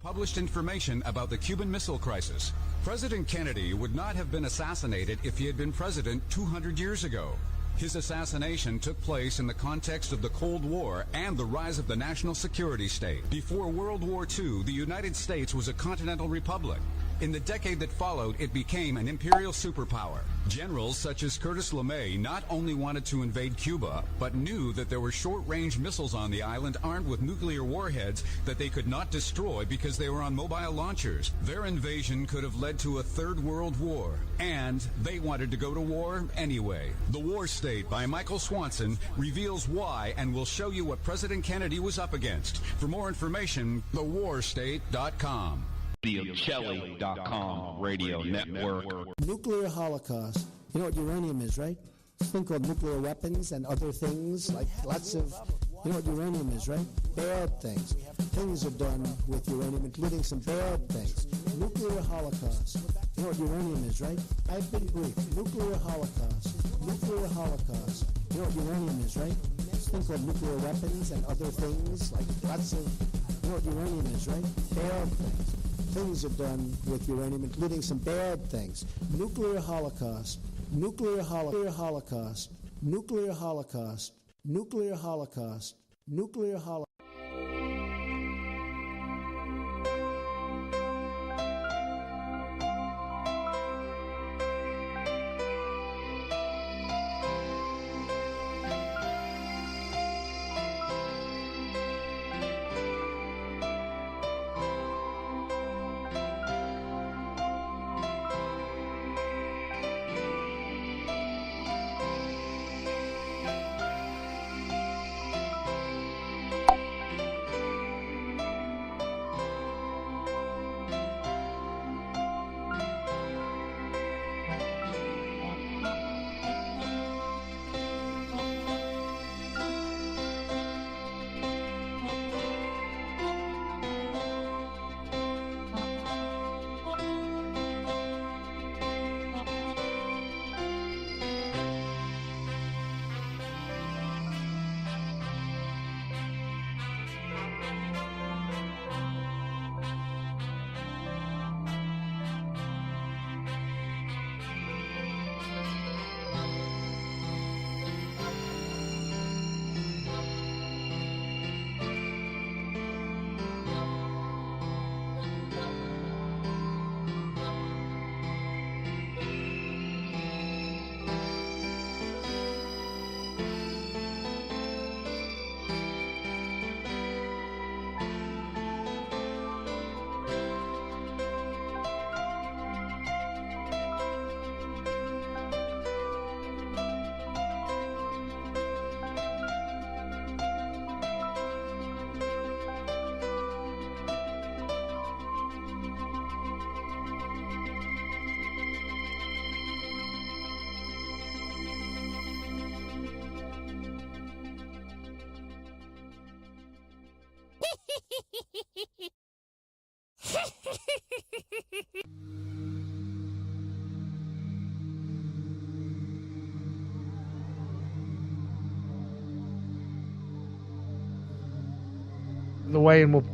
Published information about the Cuban Missile Crisis. President Kennedy would not have been assassinated if he had been president 200 years ago. His assassination took place in the context of the Cold War and the rise of the national security state. Before World War II, the United States was a continental republic. In the decade that followed, it became an imperial superpower. Generals such as Curtis LeMay not only wanted to invade Cuba, but knew that there were short-range missiles on the island armed with nuclear warheads that they could not destroy because they were on mobile launchers. Their invasion could have led to a third world war, and they wanted to go to war anyway. The War State by Michael Swanson reveals why and will show you what President Kennedy was up against. For more information, thewarstate.com. TheOcelli.com radio network. Nuclear holocaust. You know what uranium is, right? This thing called nuclear weapons and other things, like lots of, you know what uranium is, right? Bad things. Things are done with uranium, including some bad things. Nuclear holocaust. You know what uranium is, right? I've been briefed. Nuclear holocaust. Nuclear holocaust. You know what uranium is, right? This thing called nuclear weapons and other things, like lots of, you know what uranium is, right? Bad things. Things are done with uranium, including some bad things. Nuclear holocaust. Nuclear holocaust. Nuclear holocaust. Nuclear holocaust. Nuclear holocaust. The way in which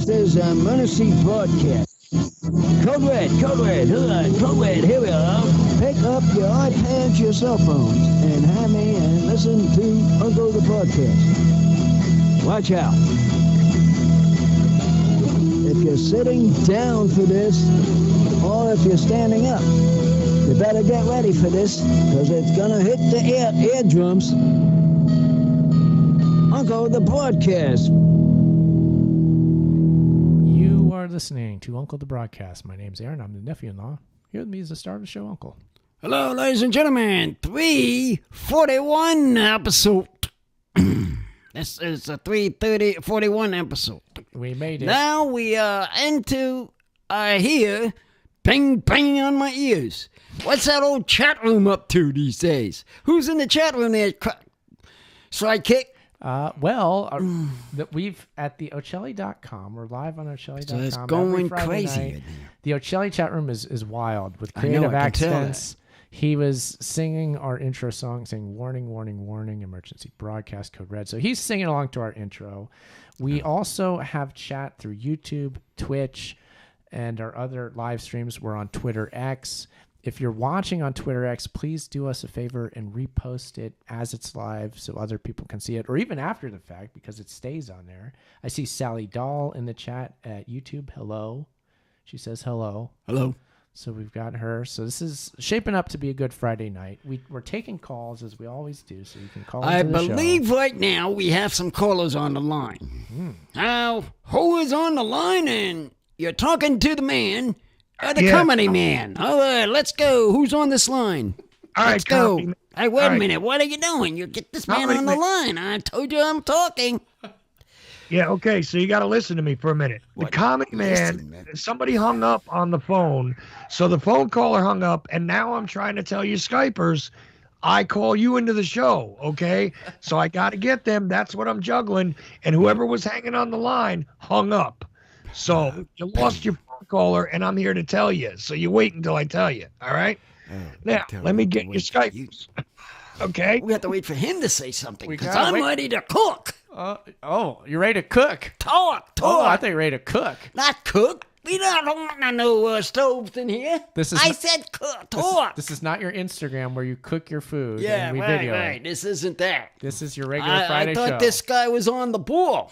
This is a Mercy broadcast. Code Red, here we are. Pick up your iPads, your cell phones, and have me and listen to Uncle the Broadcast. Watch out. If you're sitting down for this, or if you're standing up, you better get ready for this, because it's going to hit the eardrums. Uncle the Broadcast. You are listening to Uncle the Broadcast. My name's Aaron. I'm the nephew-in-law. Here with me is the star of the show, Uncle. Hello, ladies and gentlemen. 341 episode. This is a 341 episode. We made it. Now we are into, I hear, bang, bang on my ears. What's that old chat room up to these days? Who's in the chat room there? Sidekick? We've at the Ocelli.com. We're live on Ocelli.com. So it's going crazy night. in there. The Ocelli chat room is wild with creative accents. He was singing our intro song, saying warning, warning, warning, emergency broadcast code red. So he's singing along to our intro. We also have chat through YouTube, Twitch, and our other live streams. We're on Twitter X. If you're watching on Twitter X, please do us a favor and repost it as it's live so other people can see it, or even after the fact, because it stays on there. I see Sally Dahl in the chat at YouTube. Hello. She says hello. Hello. So we've got her. So this is shaping up to be a good Friday night. We're taking calls as we always do, so you can call into the show. I believe right now we have some callers on the line. Now, who is on the line? And you're talking to the man, the comedy man. All right, let's go. Who's on this line? All right, let's go. comedy. Hey, wait a minute. What are you doing? You get this man on the line. I told you I'm talking. Yeah, okay, so you got to listen to me for a minute. The comedy man, somebody hung up on the phone, so the phone caller hung up, and now I'm trying to tell you Skypers, I call you into the show, okay? So I got to get them. That's what I'm juggling, and whoever was hanging on the line hung up. So you lost your phone caller, and I'm here to tell you. So you wait until I tell you, all right? Now, let me get your Skypers, okay? We have to wait for him to say something, We because gotta I'm wait. ready to cook. You're ready to cook? Talk. Oh, I thought you were ready to cook. Not cook. We don't want no stoves in here. I said cook. Talk. This is not your Instagram where you cook your food Yeah, and we right, video it. right. This isn't that. This is your regular Friday I show. thought this guy was on the ball.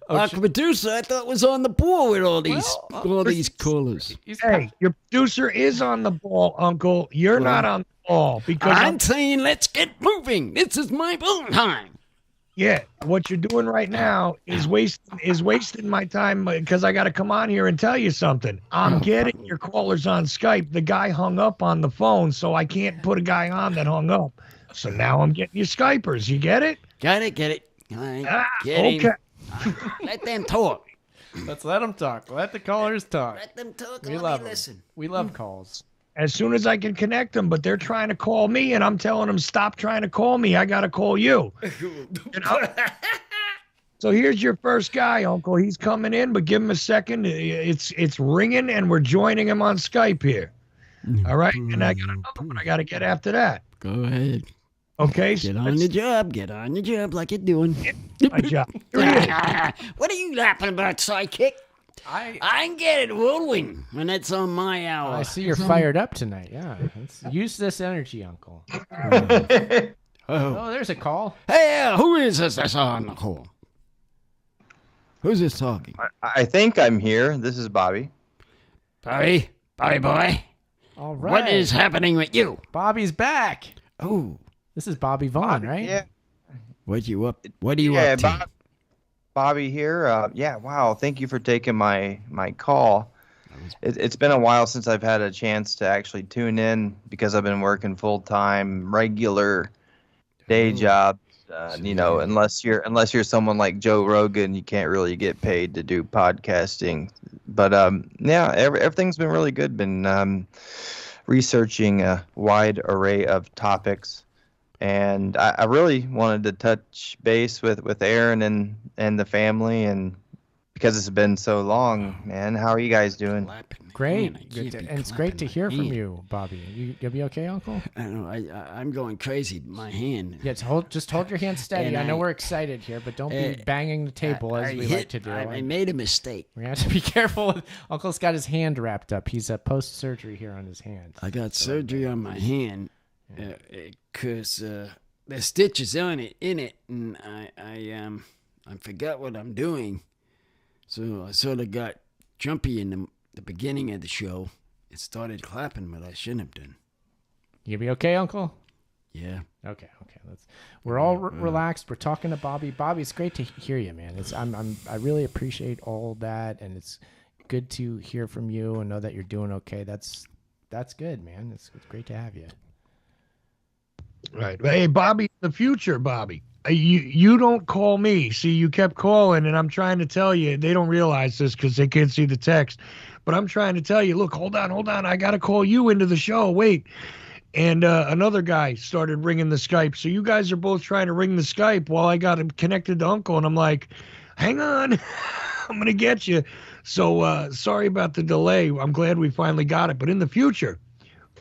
Our producer, I thought, was on the ball with all these callers. Hey, your producer is on the ball, Uncle. You're not on the ball. Because I'm saying let's get moving. This is my ball time. Yeah, what you're doing right now is wasting my time because I got to come on here and tell you something. I'm getting your callers on Skype. The guy hung up on the phone, so I can't put a guy on that hung up. So now I'm getting you Skypers. You get it? Get it. All right, okay. him. Let them talk. Let's let them talk. Let the callers talk. Let them talk. We and love let me them. listen. We love calls. As soon as I can connect them, but they're trying to call me, and I'm telling them, stop trying to call me. I got to call you. You know? So here's your first guy, Uncle. He's coming in, but give him a second. It's ringing, and we're joining him on Skype here. All right? And I got another one I got to get after that. Go ahead. Okay? Get on your job. Get on your job like you're doing. My job. Here he is. What are you laughing about, sidekick? I can get it rolling when it's on my hour. I see you're fired up tonight. Yeah. Let's use this energy, Uncle. Oh, there's a call. Hey, who is this that's on the call? Who's this talking? I think I'm here. This is Bobby. Bobby boy. All right. What is happening with you? Bobby's back. Oh, This is Bobby Vaughn, right? Yeah. what you up? What are you up to? Bobby here. Yeah, wow. Thank you for taking my call. It's been a while since I've had a chance to actually tune in because I've been working full-time, regular day jobs. Unless you're someone like Joe Rogan, you can't really get paid to do podcasting. But everything's been really good. Been researching a wide array of topics. And I really wanted to touch base with Aaron and the family, and because it's been so long, man. How are you guys doing? Great. And it's great to hear from you, Bobby. You be okay, Uncle? I don't know. I'm going crazy. My hand. Yeah, just hold your hand steady. I know we're excited here, but don't be banging the table as we like to do. I made a mistake. We have to be careful. Uncle's got his hand wrapped up. He's post-surgery here on his hand. I got surgery on my hand because there's stitches in it, and I forgot what I'm doing. So I sort of got jumpy in the beginning of the show. It started clapping, but I shouldn't have done. You be okay, Uncle? Yeah. Okay. We're all relaxed. We're talking to Bobby. Bobby, it's great to hear you, man. I really appreciate all that, and it's good to hear from you and know that you're doing okay. That's good, man. It's great to have you. Right. Hey, Bobby, the future, Bobby. You don't call me. See, you kept calling, and I'm trying to tell you. They don't realize this because they can't see the text. But I'm trying to tell you, look, hold on. I got to call you into the show. Wait. And another guy started ringing the Skype. So you guys are both trying to ring the Skype while I got him connected to Uncle. And I'm like, hang on. I'm going to get you. So sorry about the delay. I'm glad we finally got it. But in the future,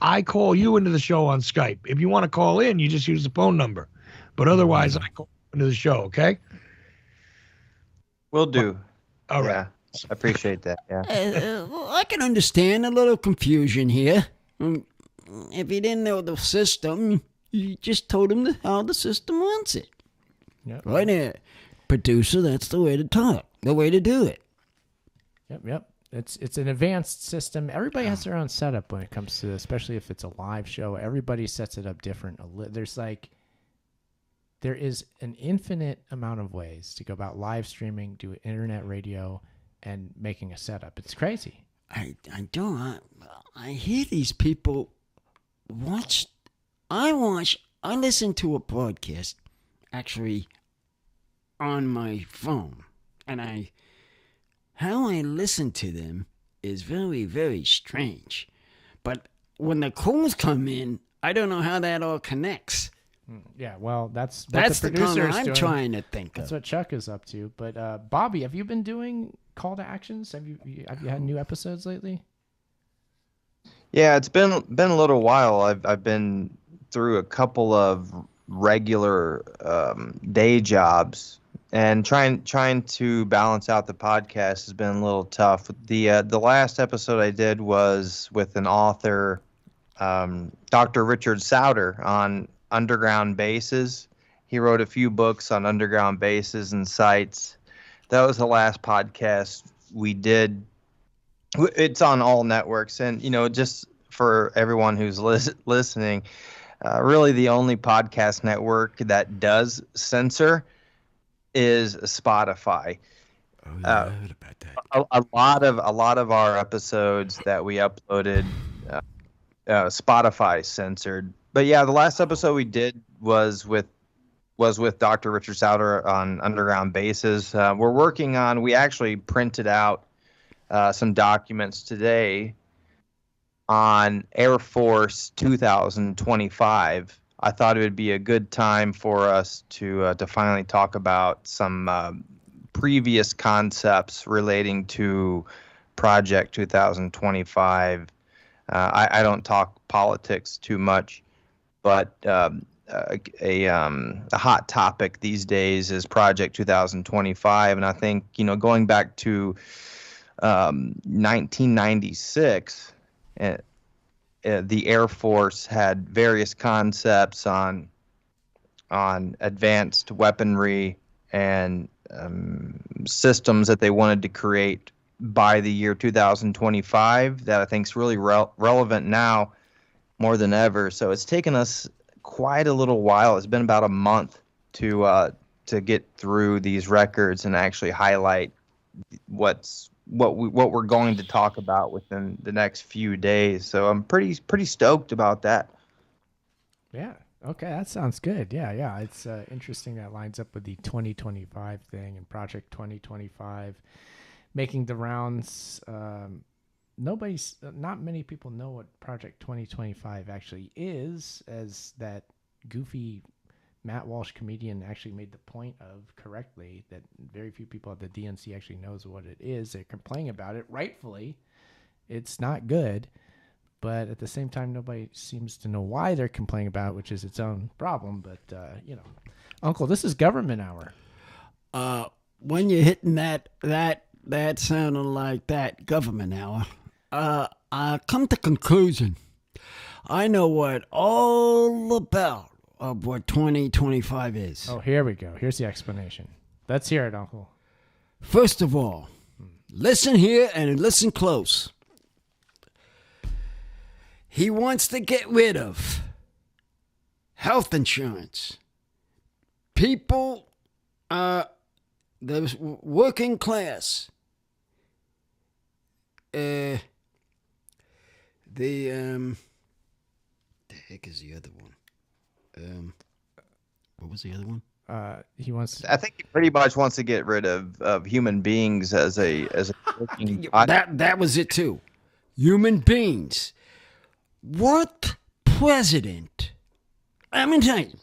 I call you into the show on Skype. If you want to call in, you just use the phone number. But otherwise, I call into the show, okay? Will do. All right. Yeah, I appreciate that, yeah. I can understand a little confusion here. If you didn't know the system, you just told him how the system wants it. Yep. Right there. Producer, that's the way to talk. The way to do it. Yep. It's an advanced system. Everybody has their own setup when it comes to, especially if it's a live show. Everybody sets it up different. There is an infinite amount of ways to go about live streaming, do internet radio, and making a setup. It's crazy. I hear these people I listen to a podcast actually on my phone, and how I listen to them is very, very strange. But when the calls come in, I don't know how that all connects. Yeah, well, that's the kind I'm trying to think That's of. what Chuck is up to. But Bobby, have you been doing call to actions? Have you had new episodes lately? Yeah, it's been a little while. I've been through a couple of regular day jobs, and trying to balance out the podcast has been a little tough. The last episode I did was with an author, Dr. Richard Souter, on underground bases. He wrote a few books on underground bases and sites. That was the last podcast we did. It's on all networks, and just for everyone who's listening, really the only podcast network that does censor is Spotify. Oh yeah, I heard about that. A lot of our episodes that we uploaded, Spotify censored. But yeah, the last episode we did was with Dr. Richard Souter on underground bases. We actually printed out some documents today on Air Force 2025. I thought it would be a good time for us to finally talk about some previous concepts relating to Project 2025. I don't talk politics too much, but a hot topic these days is Project 2025, and I think going back to 1996, the Air Force had various concepts on advanced weaponry and systems that they wanted to create by the year 2025 that I think is really relevant now more than ever. So it's taken us quite a little while. It's been about a month to get through these records and actually highlight what we're going to talk about within the next few days. So I'm pretty stoked about that. Yeah. Okay, that sounds good. Yeah. It's interesting that lines up with the 2025 thing and Project 2025 making the rounds. Not many people know what Project 2025 actually is, as that goofy Matt Walsh, comedian, actually made the point of correctly that very few people at the DNC actually knows what it is. They're complaining about it, rightfully. It's not good, but at the same time, nobody seems to know why they're complaining about it, which is its own problem. But, Uncle, this is government hour. When you're hitting that sounded like that government hour, I come to conclusion. I know what all about of what 2025 is. Oh, here we go. Here's the explanation. Let's hear it, Uncle. First of all, listen here and listen close. He wants to get rid of health insurance. People, the working class, the heck is the other one? What was the other one? He wants. I think he pretty much wants to get rid of human beings as a working. That was it too. Human beings. What president? I'm gonna tell you.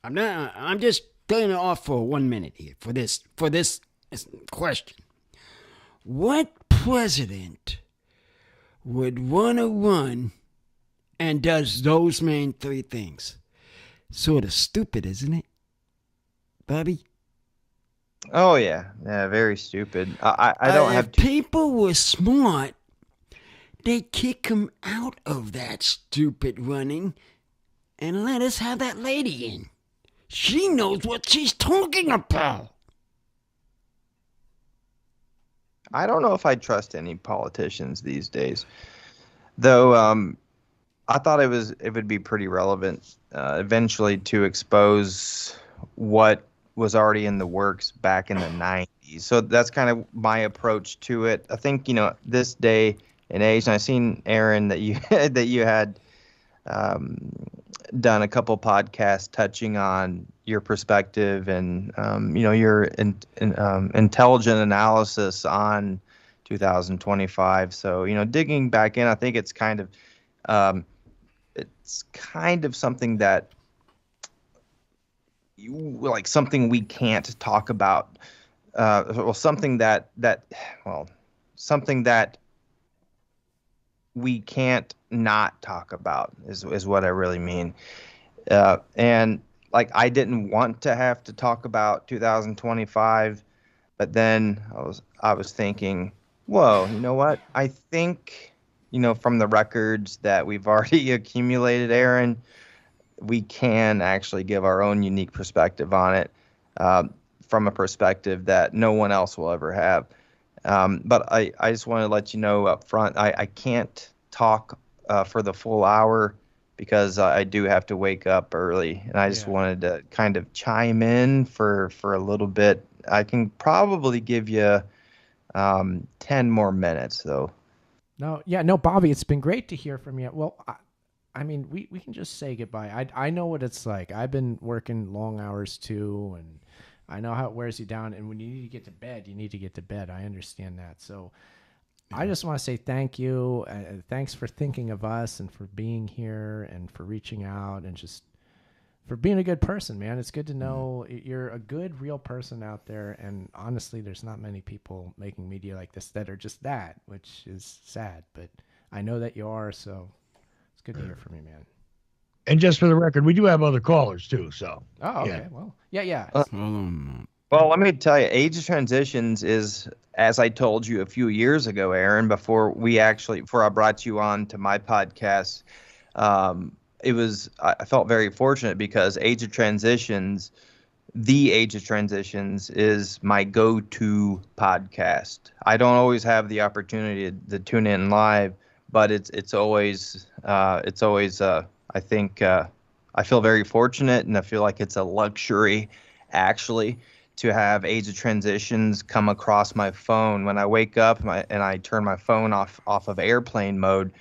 I'm just going off for 1 minute here for this question. What president would want to run and does those main three things? Sort of stupid, isn't it, Bobby? Oh yeah, very stupid. I don't have. If people were smart, they'd kick him out of that stupid running and let us have that lady in. She knows what she's talking about. I don't know if I trust any politicians these days, though. I thought it would be pretty relevant eventually to expose what was already in the works back in the 90s. So that's kind of my approach to it. I think this day and age, and I've seen, Aaron, that you had done a couple podcasts touching on your perspective and your intelligent analysis on 2025. So digging back in, I think it's kind of something that something we can't talk about. Something that we can't not talk about is what I really mean. And I didn't want to have to talk about 2025, but then I was thinking, whoa, you know what? I think, from the records that we've already accumulated, Aaron, we can actually give our own unique perspective on it, from a perspective that no one else will ever have. But I just want to let you know up front, I can't talk for the full hour because I do have to wake up early, and I just wanted to kind of chime in for a little bit. I can probably give you 10 more minutes, though. No, Bobby, it's been great to hear from you. Well, I mean, we can just say goodbye. I know what it's like. I've been working long hours too, and I know how it wears you down. And when you need to get to bed, you need to get to bed. I understand that. So I just want to say thank you. Thanks for thinking of us and for being here and for reaching out and just for being a good person, man. It's good to know you're a good, real person out there. And honestly, there's not many people making media like this that are just that, which is sad. But I know that you are, so it's good to hear from you, man. And just for the record, we do have other callers too. So. Oh, okay. Yeah. Well, yeah. Well, let me tell you, Age of Transitions is, as I told you a few years ago, Aaron, before I brought you on to my podcast, I felt very fortunate because Age of Transitions, the Age of Transitions, is my go-to podcast. I don't always have the opportunity to tune in live, but it's always I think I feel very fortunate, and I feel like it's a luxury actually to have Age of Transitions come across my phone when I wake up and I turn my phone off of airplane mode,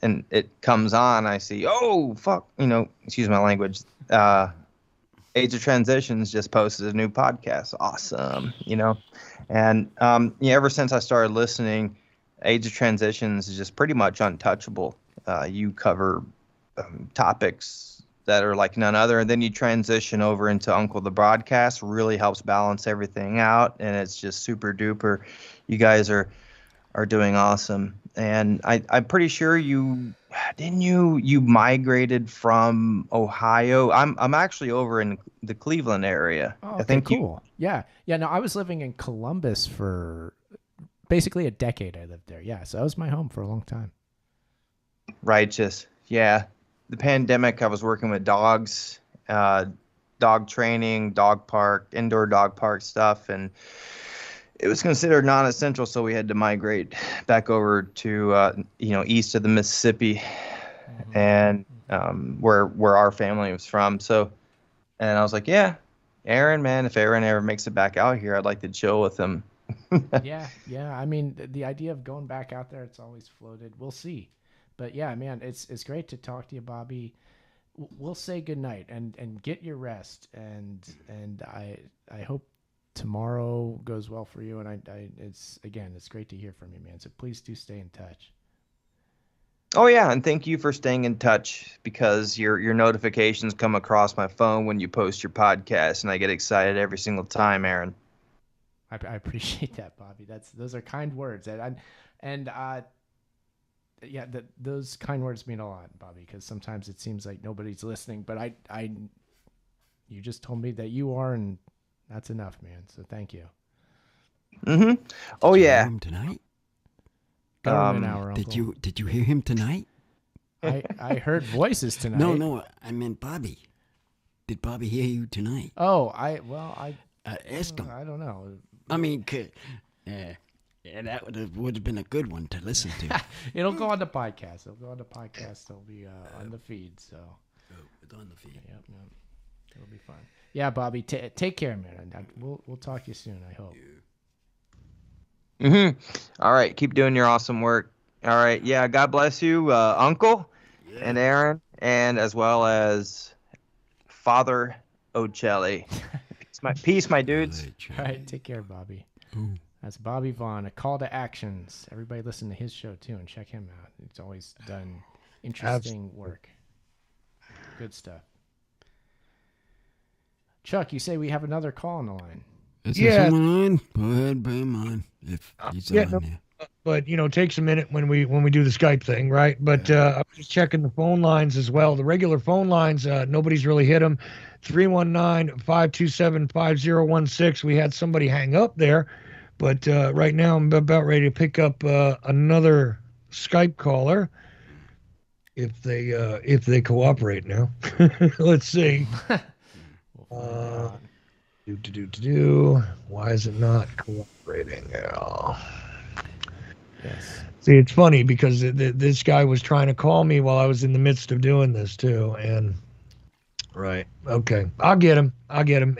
and it comes on. I see, oh fuck, excuse my language. Age of Transitions just posted a new podcast. Awesome, and ever since I started listening, Age of Transitions is just pretty much untouchable. You cover topics that are like none other. And then you transition over into Uncle the Broadcast, really helps balance everything out. And it's just super duper. You guys are doing awesome. And I'm pretty sure you migrated from Ohio. I'm actually over in the Cleveland area. Oh, okay, I think cool. Yeah. No, I was living in Columbus for basically a decade. I lived there. Yeah. So that was my home for a long time. Righteous. Yeah. The pandemic, I was working with dogs, dog training, dog park, indoor dog park stuff. And it was considered non-essential, so we had to migrate back over to east of the Mississippi, and where our family was from. So, and I was like, yeah, Aaron, man, if Aaron ever makes it back out here, I'd like to chill with him. Yeah. I mean, the idea of going back out there, it's always floated. We'll see, but yeah, man, it's great to talk to you, Bobby. We'll say goodnight and get your rest, and I hope tomorrow goes well for you, and it's great to hear from you, man. So please do stay in touch. Oh yeah, and thank you for staying in touch, because your notifications come across my phone when you post your podcast, and I get excited every single time, Aaron. I appreciate that, Bobby. Those are kind words, those kind words mean a lot, Bobby, because sometimes it seems like nobody's listening, but you just told me that you are, and that's enough, man. So thank you. Mm-hmm. Oh yeah. Hear him tonight? Government hour, Uncle. Did you hear him tonight? I heard voices tonight. No, I meant Bobby. Did Bobby hear you tonight? Oh, ask him. I don't know. I mean, that would have been a good one to listen to. It'll go on the podcast. It'll be on the feed. So. Oh, it's on the feed. Yep. It'll be fun. Yeah, Bobby, take care, man. We'll talk to you soon, I hope. Mm-hmm. All right, keep doing your awesome work. All right, yeah, God bless you, Uncle and Aaron, and as well as Father Ocelli. Peace, my dudes. All right, take care, Bobby. Ooh. That's Bobby Vaughn. A call to actions. Everybody listen to his show, too, and check him out. He's always done interesting work. Good stuff. Chuck, you say we have another call on the line. Is there someone on? Go ahead, bring him on. If he's on there. But takes a minute when we do the Skype thing, right? But I was just checking the phone lines as well. The regular phone lines, nobody's really hit them. 319-527-5016. We had somebody hang up there, but right now I'm about ready to pick up another Skype caller. If they cooperate now. Let's see. Why is it not cooperating now? Yes. See, it's funny because this guy was trying to call me while I was in the midst of doing this too, and right. Okay, I'll get him.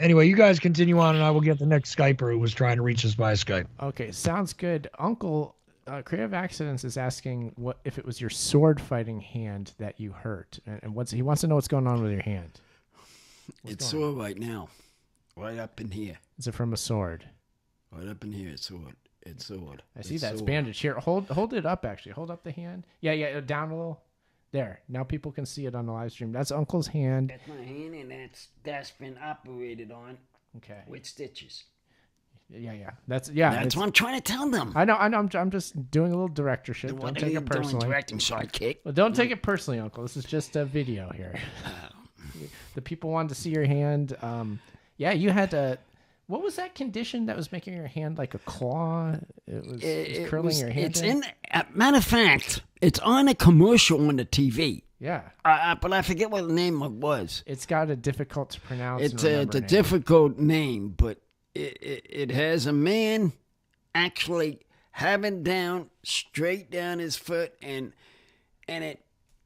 Anyway, you guys continue on, and I will get the next Skyper who was trying to reach us via Skype. Okay, sounds good, Uncle. Creative Accidents is asking what if it was your sword fighting hand that you hurt, and he wants to know what's going on with your hand. It's sore right now. Right up in here. Is it from a sword? Right up in here. It's sword. I see that's bandaged. Here, hold it up, actually. Hold up the hand. Yeah, down a little. There. Now people can see it on the live stream. That's Uncle's hand. That's my hand, and that's been operated on. Okay. With stitches. Yeah. That's what I'm trying to tell them. I know. I'm just doing a little directorship. Don't take it personally. Directing sidekick. Well, don't take it personally, Uncle. This is just a video here. The people wanted to see your hand. Yeah, you had what was that condition that was making your hand like a claw? It was curling your hand. It's matter of fact, it's on a commercial on the TV. Yeah. But I forget what the name was. It's got a difficult to pronounce. It's a difficult name, but it has a man actually having straight down his foot, and the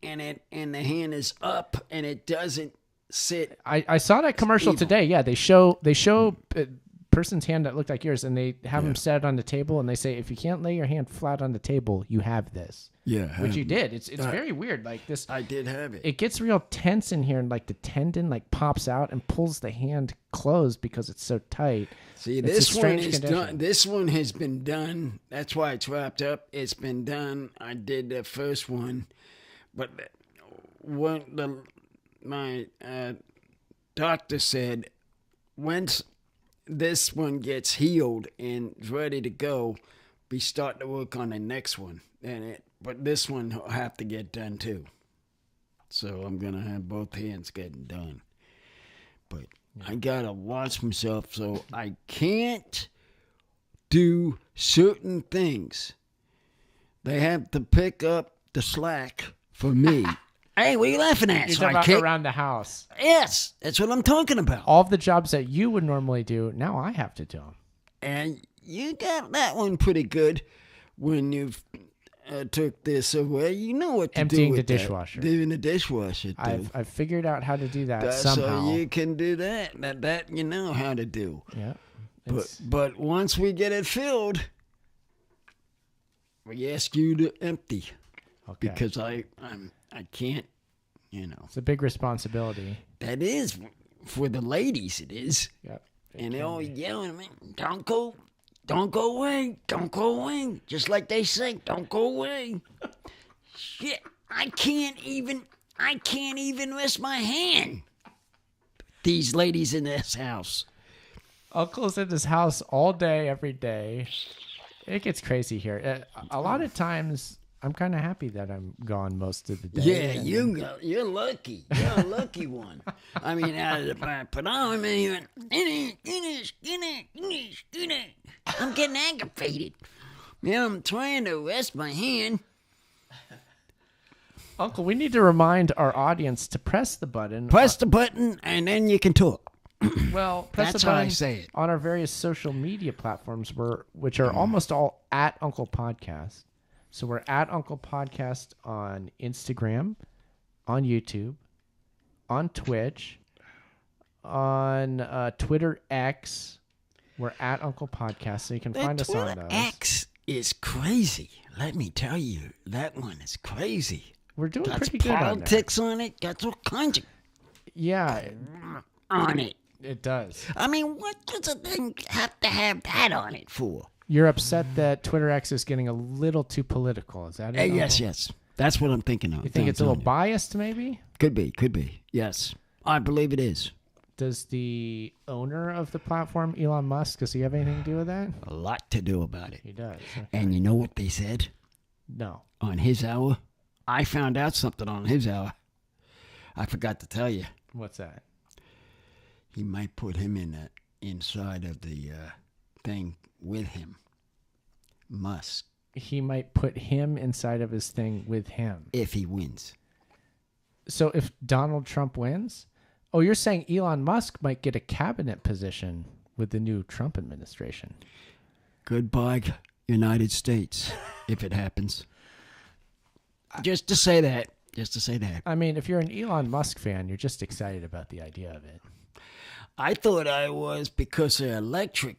hand is up, and it doesn't sit. I saw that commercial today. Yeah, they show a person's hand that looked like yours, and they have them set it on the table, and they say if you can't lay your hand flat on the table, you have this. Yeah, which you did. It's very weird. Like this, I did have it. It gets real tense in here, and like the tendon like pops out and pulls the hand closed because it's so tight. See, this one is done. This one has been done. That's why it's wrapped up. It's been done. I did the first one, but doctor said once this one gets healed and is ready to go, we start to work on the next one. But this one will have to get done too. So I'm going to have both hands getting done. But I got to watch myself so I can't do certain things. They have to pick up the slack for me. Hey, what are you laughing at? You're talking about around the house. Yes, that's what I'm talking about. All of the jobs that you would normally do, now I have to do them. And you got that one pretty good when you've took this away. You know what to Emptying do with the dishwasher. Doing the dishwasher, too. I've figured out how to do that somehow. So you can do that. That you know how to do. Yeah. But once we get it filled, we ask you to empty. Okay. Because I can't, you know. It's a big responsibility. That is for the ladies. It is. Yep. And they're all yelling at me, don't go away, don't go away. Just like they say, don't go away. Shit, I can't even rest my hand. These ladies in this house. Uncle's in this house all day, every day. It gets crazy here. A lot of times, I'm kind of happy that I'm gone most of the day. Yeah, you're lucky. You're a lucky one. I mean, but I'm getting aggravated. Yeah, I'm trying to rest my hand. Uncle, we need to remind our audience to press the button. Press the button, and then you can talk. Well, press That's the button how I say it. on our various social media platforms, which are almost all at Uncle Podcast. So we're at Uncle Podcast on Instagram, on YouTube, on Twitch, on Twitter X. We're at Uncle Podcast, so you can find us on those. X is crazy. Let me tell you, that one is crazy. We're doing Got pretty good on there. politics on it. Got all kinds of Yeah, on it. it does. I mean, what does a thing have to have that on it for? You're upset that Twitter X is getting a little too political. Is that it? Yes. That's what I'm thinking of. You think it's a little biased, maybe? Could be. Yes. I believe it is. Does the owner of the platform, Elon Musk, does he have anything to do with that? A lot to do about it. He does. Okay. And you know what they said? No. On his hour? I found out something on his hour. I forgot to tell you. What's that? He might put him inside of the thing with him. Musk. He might put him inside of his thing with him. If he wins. So if Donald Trump wins? Oh, you're saying Elon Musk might get a cabinet position with the new Trump administration. Goodbye, United States, if it happens. Just to say that. I mean, if you're an Elon Musk fan, you're just excited about the idea of it. I thought I was because of electric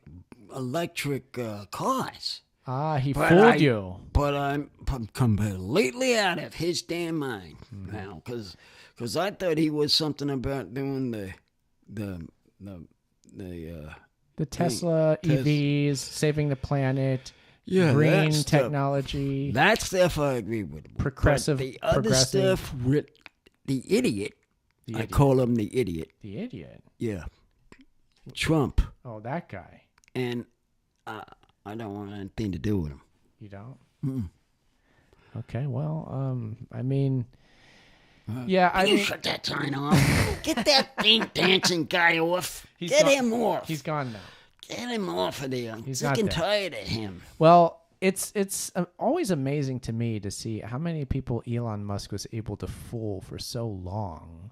cars. Ah, he fooled you. But I'm completely out of his damn mind now, because I thought he was something about doing the Tesla EVs, saving the planet, green technology. That stuff I agree with. Progressive. But the other stuff with the idiot. I call him the idiot. The idiot? Yeah. Trump. Oh, that guy. And I don't want anything to do with him. You don't? Mm-mm. Okay, well, I mean, shut that sign off. Get that thing dancing guy off. Get him off. He's gone now. Get him off of there. I'm He's sick not and there. tired of him. Well, it's always amazing to me to see how many people Elon Musk was able to fool for so long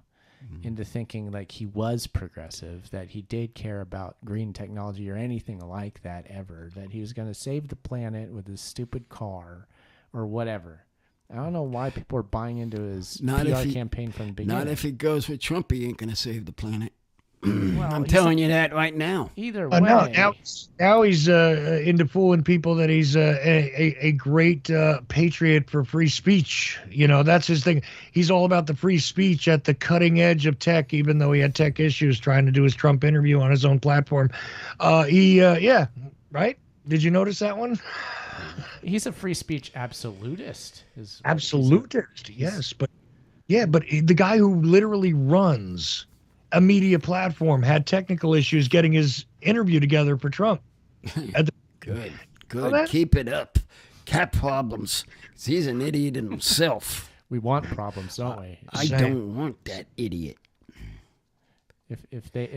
into thinking like he was progressive, that he did care about green technology or anything like that ever, that he was going to save the planet with his stupid car or whatever. I don't know why people are buying into his PR campaign from the beginning. Not if he goes with Trump, he ain't going to save the planet. Well, I'm telling you that right now. Either way. Now he's into fooling people that he's a great patriot for free speech. You know, that's his thing. He's all about the free speech at the cutting edge of tech, even though he had tech issues trying to do his Trump interview on his own platform. Right? Did you notice that one? He's a free speech absolutist. Absolutist, yes. But Yeah, but the guy who literally runs a media platform had technical issues getting his interview together for Trump. Good. Keep it up. Cat problems. 'Cause he's an idiot in himself. We want problems, don't we? I don't want that idiot. If the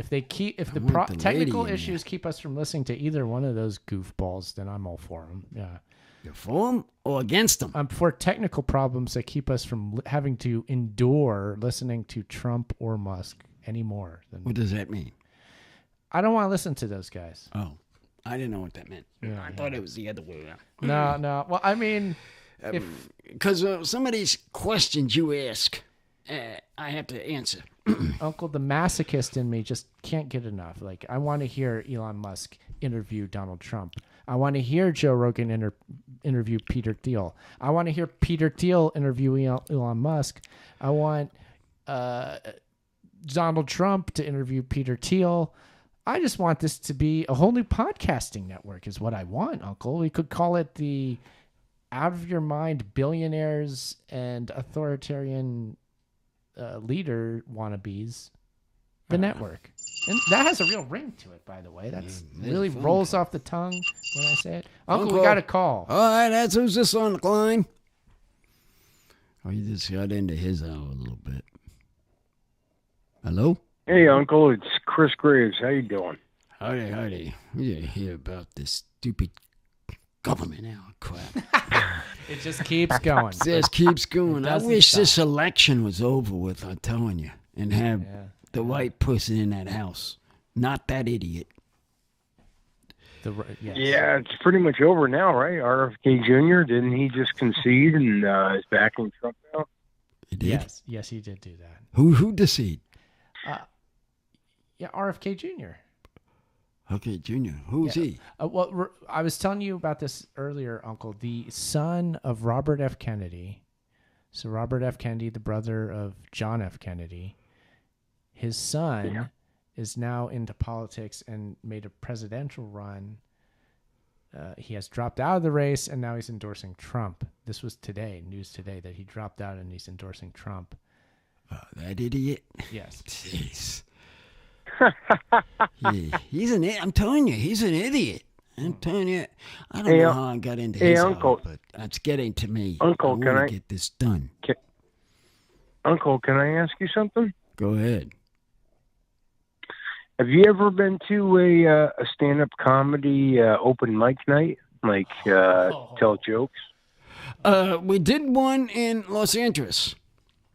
technical issues keep us from listening to either one of those goofballs, then I'm all for them. Yeah. You're for them or against them? I'm for technical problems that keep us from having to endure listening to Trump or Musk anymore. What does that mean? I don't want to listen to those guys. Oh, I didn't know what that meant. Yeah, I thought it was the other way around. No. Well, I mean, because some of these questions you ask, I have to answer. Uncle, the masochist in me just can't get enough. Like, I want to hear Elon Musk interview Donald Trump. I want to hear Joe Rogan interview Peter Thiel. I want to hear Peter Thiel interview Elon Musk. I want Donald Trump to interview Peter Thiel. I just want this to be a whole new podcasting network is what I want, Uncle. We could call it the Out of Your Mind Billionaires and Authoritarian Leader Wannabes, the network. And that has a real ring to it, by the way. That's really rolls off the tongue when I say it. Uncle, we got a call. All right, that's who's this on the line? Oh, you just got into his hour a little bit. Hello? Hey, Uncle, it's Chris Graves. How you doing? Howdy. You didn't hear about this stupid government now. Crap. It just keeps going. It just keeps going. I wish this election was over with, I'm telling you, and have the right person in that house, not that idiot. Yeah, it's pretty much over now, right? RFK Jr., didn't he just concede and is backing Trump now? He did? Yes, he did do that. Who deceded? RFK Jr. Okay, Jr. Who's he? Well, I was telling you about this earlier, Uncle. The son of Robert F. Kennedy. So Robert F. Kennedy, the brother of John F. Kennedy, his son is now into politics and made a presidential run. He has dropped out of the race, and now he's endorsing Trump. This was news today, that he dropped out and he's endorsing Trump. That idiot? Yes. Jeez. He's an idiot. I'm telling you, he's an idiot. I'm telling you, I don't know how I got into his Uncle, but it's getting to me. Uncle, I want to get this done. Uncle, can I ask you something? Go ahead. Have you ever been to a stand-up comedy open mic night? Like, tell jokes? We did one in Los Angeles.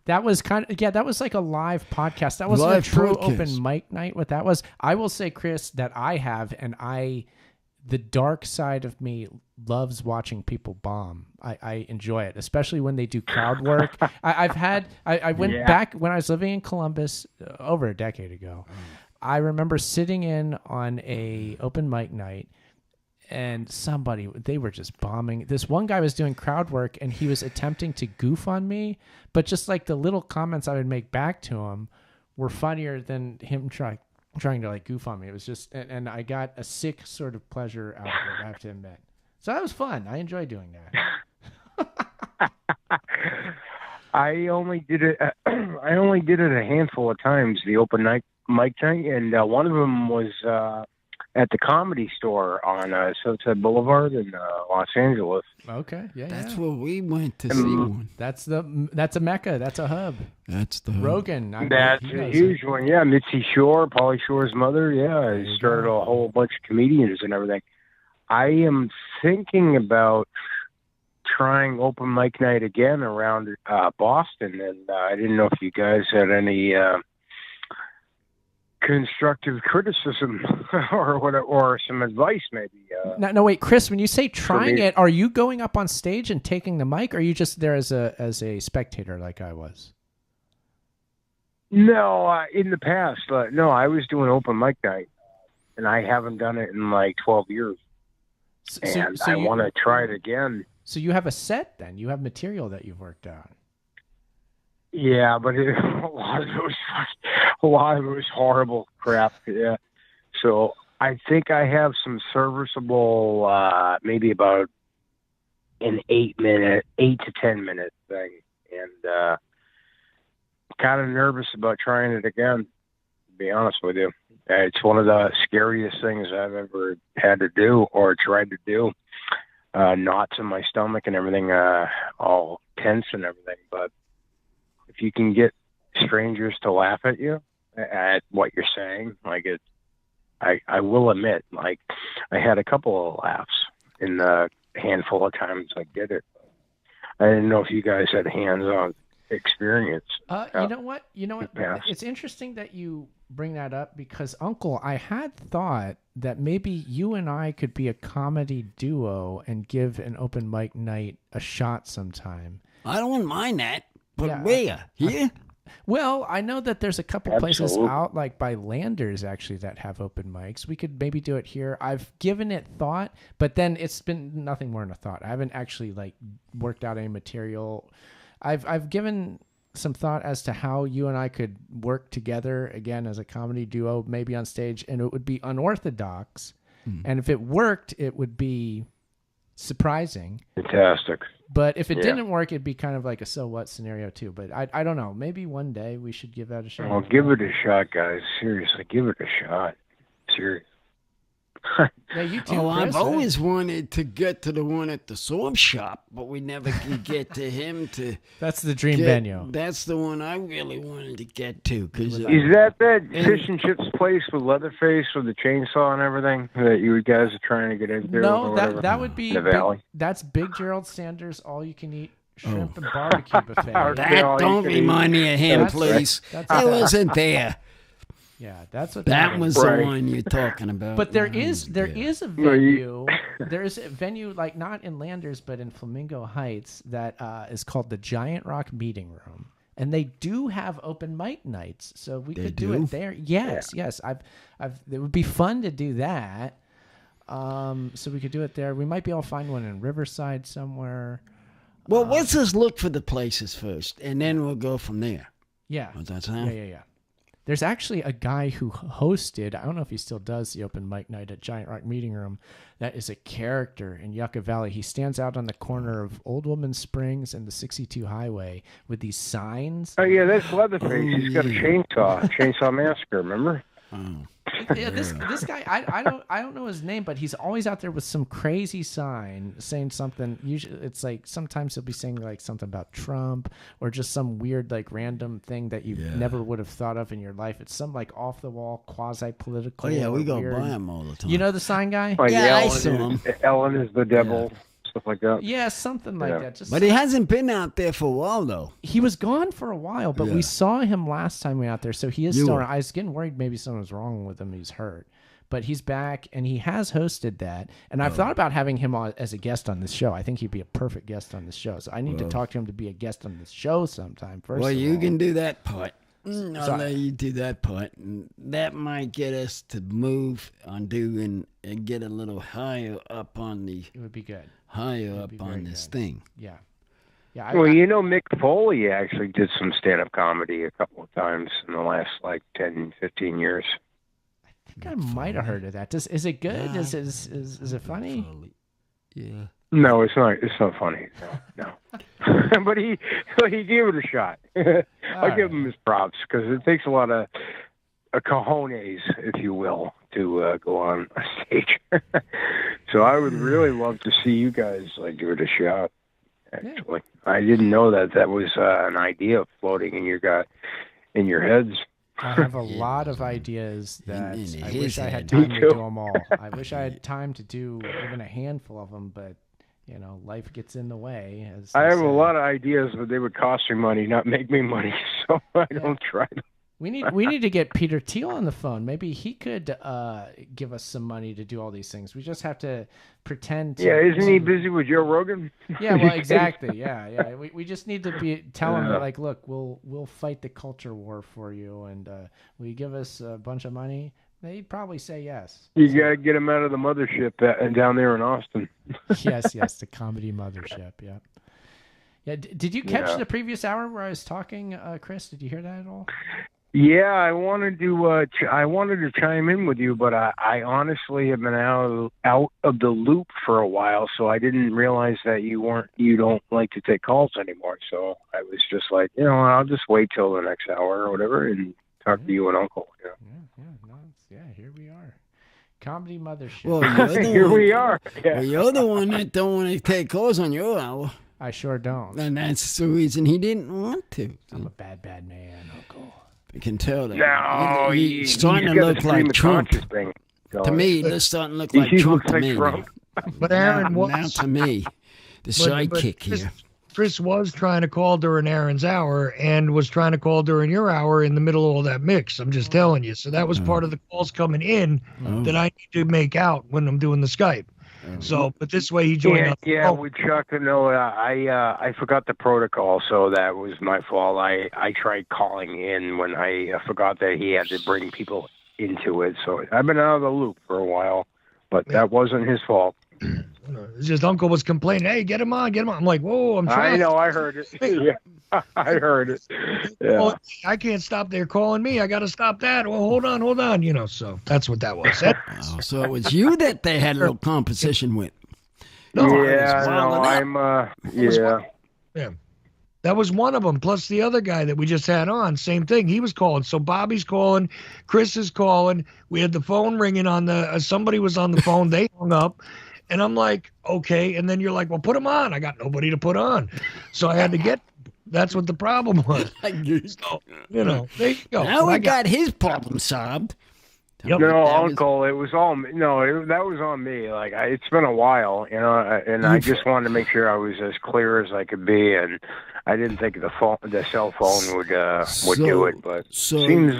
That was that was like a live podcast. That wasn't a true open mic night. What that was, I will say, Chris, that I have, and the dark side of me loves watching people bomb. I enjoy it, especially when they do crowd work. I went back when I was living in Columbus over a decade ago. I remember sitting in on a open mic night, and they were just bombing. This one guy was doing crowd work, and he was attempting to goof on me, but just like the little comments I would make back to him were funnier than him trying to like goof on me. It was just, and I got a sick sort of pleasure out of it, I have to admit. So that was fun. I enjoyed doing that. I only did it a handful of times, the open mic night, and one of them was at the Comedy Store on Sunset Boulevard in Los Angeles. Okay, that's where we went to see one. That's a mecca. That's a hub. That's the hub. Rogan. That's a huge one. Yeah, Mitzi Shore, Pauly Shore's mother. Yeah, started a whole bunch of comedians and everything. I am thinking about trying open mic night again around Boston, and I didn't know if you guys had any constructive criticism or some advice, maybe. No, wait, Chris. When you say trying it, are you going up on stage and taking the mic, or are you just there as a spectator, like I was? No, in the past, no, I was doing open mic night, and I haven't done it in like 12 years. So I want to try it again. So you have a set, then? You have material that you've worked out. Yeah, but a lot of it was horrible crap. Yeah, so I think I have some serviceable, maybe about an 8 to 10 minute thing, and kind of nervous about trying it again, to be honest with you. It's one of the scariest things I've ever had to do or tried to do. Knots in my stomach and everything, all tense and everything. But if you can get strangers to laugh at you at what you're saying, like it, I will admit, like I had a couple of laughs in the handful of times I did it. I didn't know if you guys had hands-on experience. You know what? It's interesting that you bring that up because, Uncle, I had thought that maybe you and I could be a comedy duo and give an open mic night a shot sometime. I don't mind that, but Yeah. where? Here? Well, I know that there's a couple places out, like by Landers, actually, that have open mics. We could maybe do it here. I've given it thought, but then it's been nothing more than a thought. I haven't actually like worked out any material. I've given some thought as to how you and I could work together again as a comedy duo, maybe on stage, and it would be unorthodox. And if it worked, it would be surprising. Fantastic. But if it didn't work, it'd be kind of like a so what scenario too. But I don't know. Maybe one day we should give that a shot. Well, give it a shot, guys. Seriously, give it a shot. Seriously. Yeah, you too, Oh, Chris, I've always wanted to get to the one at the sword shop, but we never could get to him to. That's the dream venue. That's the one I really wanted to get to. Cause Is that fish and chips place with Leatherface with the chainsaw and everything that you guys are trying to get into? No, that would be the valley. That's Big Gerald Sanders all you can eat shrimp and barbecue buffet. that don't remind me of him, please. I wasn't there. Yeah, that's what that was the one you're talking about. But there is a venue. There is a venue like not in Landers but in Flamingo Heights that is called the Giant Rock Meeting Room, and they do have open mic nights. So we could do it there. Yes. It would be fun to do that. So we could do it there. We might be able to find one in Riverside somewhere. Well, let's just look for the places first, and then we'll go from there. Yeah. Does that sound? Yeah. There's actually a guy who hosted, I don't know if he still does the open mic night at Giant Rock Meeting Room, that is a character in Yucca Valley. He stands out on the corner of Old Woman Springs and the 62 Highway with these signs. Oh, yeah, that's Leatherface. He's got a chainsaw massacre, remember? Yeah, this guy, I don't know his name, but he's always out there with some crazy sign saying something. Usually, it's like sometimes he'll be saying like something about Trump or just some weird like random thing that you never would have thought of in your life. It's some like off the wall quasi political. Oh yeah, we go weird. by him all the time. You know the sign guy? Like yeah, Ellen I saw him. Ellen is the devil. Stuff like that. Yeah, something like that. But he hasn't been out there for a while, though. He was gone for a while, but we saw him last time we were out there, so he is still around. I was getting worried maybe something was wrong with him. He's hurt. But he's back, and he has hosted that. And I've thought about having him on as a guest on this show. I think he'd be a perfect guest on this show. So I need to talk to him to be a guest on this show sometime first. Well, you can do that part. So I'll let you do that part. And that might get us to move on doing and get a little higher up on the... It would be good. Higher up on this thing. Yeah. Well, you know, Mick Foley actually did some stand-up comedy a couple of times in the last, 10, 15 years. I think I might have heard of that. Is it good? Is it funny? Yeah. No, it's not. It's not funny. No. But he gave it a shot. I'll give him his props because it takes a lot of cojones, if you will, to go on a stage. So I would really love to see you guys give it a shot. Actually, I didn't know that was an idea floating in your heads. I have a lot of ideas that I wish I had time to do them all. I wish I had time to do even a handful of them, but life gets in the way. I have a lot of ideas, but they would cost me money, not make me money, so I don't try them. We need to get Peter Thiel on the phone. Maybe he could give us some money to do all these things. We just have to pretend to... Yeah, isn't he busy with Joe Rogan? Yeah, well, exactly. Yeah. We just need to tell him that, look, we'll fight the culture war for you, and will you give us a bunch of money? They'd probably say yes. You got to get him out of the mothership down there in Austin. Yes, the comedy mothership, yeah. Yeah, did you catch the previous hour where I was talking, Chris? Did you hear that at all? Yeah, I wanted to chime in with you, but I honestly have been out of the loop for a while, so I didn't realize that you don't like to take calls anymore. So I was just like, I'll just wait till the next hour or whatever and talk to you and Uncle. Here we are. Comedy Mothership. Well, Here we are. Yeah. Well, you're the one that don't want to take calls on your hour. I sure don't. And that's the reason he didn't want to. I'm a bad man, Uncle. You can tell that. No, he's starting to look like Trump. To me, he's starting to look like Trump to me. But Aaron was now to me, the sidekick here. Chris was trying to call during Aaron's hour and was trying to call during your hour in the middle of all that mix. I'm just telling you. So that was part of the calls coming in that I need to make out when I'm doing the Skype. So, but this way he joined. With Chuck, I forgot the protocol, so that was my fault. I tried calling in when I forgot that he had to bring people into it. So I've been out of the loop for a while, but that wasn't his fault. It's just Uncle was complaining, hey, get him on. I'm like, whoa, I'm trying. I know, I heard it. Yeah, I heard it. Yeah. Well, I can't stop there calling me. I got to stop that. Well, hold on, so that's what that was. So it was you that they had a little competition with. Yeah. That was one of them, plus the other guy that we just had on. Same thing. He was calling. So Bobby's calling. Chris is calling. We had the phone ringing on somebody was on the phone. They hung up. And I'm like, okay. And then you're like, well, put him on. I got nobody to put on. So I had to get, that's what the problem was. So, there you go. Now we got his problem solved. Yep. No, Uncle, it was all that was on me. Like it's been a while, and I just wanted to make sure I was as clear as I could be, and I didn't think the cell phone would do it, but seems